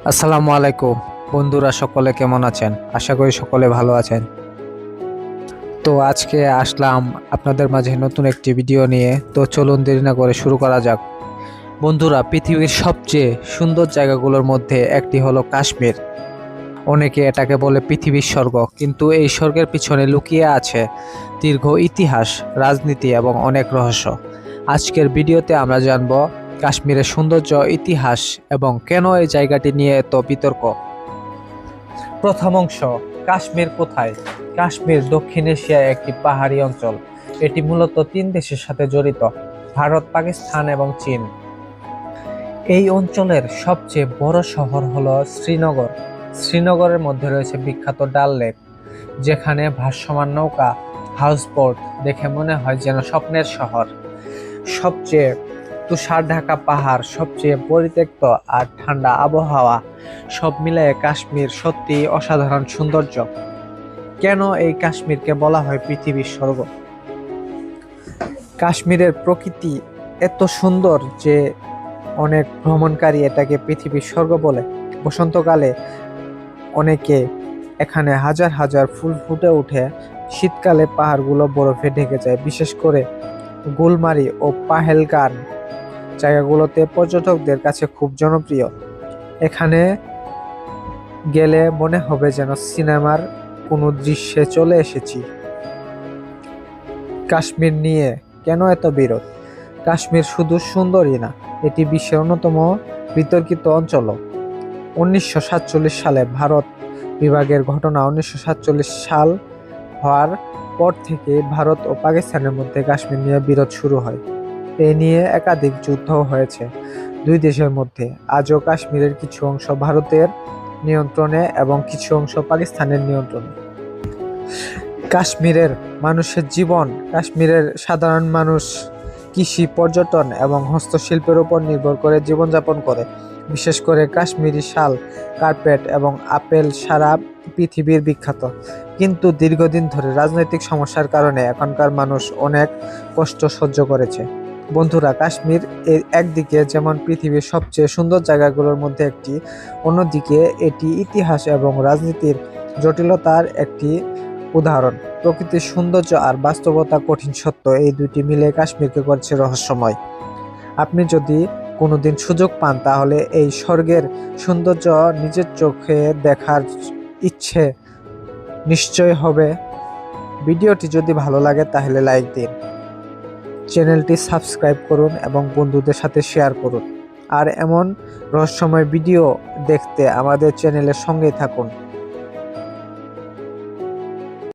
আসসালামু আলাইকুম বন্ধুরা, সকলে কেমন আছেন? আশা করি সকলে ভালো আছেন। তো আজকে আসলাম আপনাদের মাঝে নতুন একটি ভিডিও নিয়ে। তো চলুন দেরি না করে শুরু করা যাক। বন্ধুরা, পৃথিবীর সবচেয়ে সুন্দর জায়গাগুলোর মধ্যে একটি হলো কাশ্মীর। অনেকে এটাকে বলে পৃথিবীর স্বর্গ, কিন্তু এই স্বর্গের পিছনে লুকিয়ে আছে দীর্ঘ ইতিহাস, রাজনীতি এবং অনেক রহস্য। আজকের ভিডিওতে আমরা জানব কাশ্মীরের সৌন্দর্য, ইতিহাস এবং কেন এই জায়গাটি নিয়ে এত বিতর্ক। প্রথম অংশ, কাশ্মীর কোথায়? কাশ্মীর দক্ষিণ এশিয়ার একটি পাহাড়ি অঞ্চল। এটি মূলত তিন দেশের সাথে জড়িত: ভারত, পাকিস্তান এবং চীন। এই অঞ্চলের সবচেয়ে বড় শহর হলো শ্রীনগর। শ্রীনগরের মধ্যে রয়েছে বিখ্যাত ডাল লেক, যেখানে ভাসমান নৌকা, হাউসবোট দেখে মনে হয় যেন স্বপ্নের শহর। সবচেয়ে তুষার ঢাকা পাহাড়, সবচেয়ে পরিত্যক্ত আর ঠান্ডা আবহাওয়া, সব মিলিয়ে কাশ্মীর সত্যি অসাধারণ সৌন্দর্য। কেন এই কাশ্মীরকে বলা হয় পৃথিবীর স্বর্গ? কাশ্মীরের প্রকৃতি এত সুন্দর যে অনেক ভ্রমণকারী এটাকে পৃথিবীর স্বর্গ বলে। বসন্তকালে অনেকে এখানে হাজার হাজার ফুল ফুটে ওঠে। শীতকালে পাহাড়গুলো বরফে ঢেকে যায়। বিশেষ করে গুলমারি ও পাহেলগান জায়গাগুলোতে পর্যটকদের কাছে খুব জনপ্রিয়। এখানে গেলে মনে হবে যেন সিনেমার কোনো দৃশ্যে চলে এসেছি। কাশ্মীর নিয়ে কেন এত বিরোধ? কাশ্মীর শুধু সুন্দরই না, এটি বিশ্বের অন্যতম বিতর্কিত অঞ্চলও। 1947 সালে ভারত বিভাগের ঘটনা। 1947 সাল হওয়ার পর থেকে ভারত ও পাকিস্তানের মধ্যে কাশ্মীর নিয়ে বিরোধ শুরু হয়। এ নিয়ে একাধিক যুদ্ধও হয়েছে দুই দেশের মধ্যে। আজও কাশ্মীরের কিছু অংশ ভারতের নিয়ন্ত্রণে এবং কিছু অংশ পাকিস্তানের নিয়ন্ত্রণে। কাশ্মীরের মানুষের জীবন। কাশ্মীরের সাধারণ মানুষ কৃষি, পর্যটন এবং হস্তশিল্পের উপর নির্ভর করে জীবনযাপন করে। বিশেষ করে কাশ্মীরি শাল, কার্পেট এবং আপেল সারা পৃথিবীর বিখ্যাত। কিন্তু দীর্ঘদিন ধরে রাজনৈতিক সমস্যার কারণে এখনকার মানুষ অনেক কষ্ট সহ্য করেছে। বন্ধুরা, কাশ্মীর একদিকে যেমন পৃথিবীর সবচেয়ে সুন্দর জায়গাগুলোর মধ্যে একটি, অন্যদিকে এটি ইতিহাস এবং রাজনীতির জটিলতার একটি উদাহরণ। প্রকৃতির সৌন্দর্য আর বাস্তবতা, কঠিন সত্য, এই দুটি মিলে কাশ্মীরকে করছে রহস্যময়। আপনি যদি কোনোদিন সুযোগ পান তাহলে এই স্বর্গের সৌন্দর্য নিজের চোখে দেখার ইচ্ছে নিশ্চয় হবে। ভিডিওটি যদি ভালো লাগে তাহলে লাইক দিন, চ্যানেলটি সাবস্ক্রাইব করুন এবং বন্ধুদের সাথে শেয়ার করুন। আর এমন রহস্যময় ভিডিও দেখতে আমাদের চ্যানেলের সঙ্গেই থাকুন।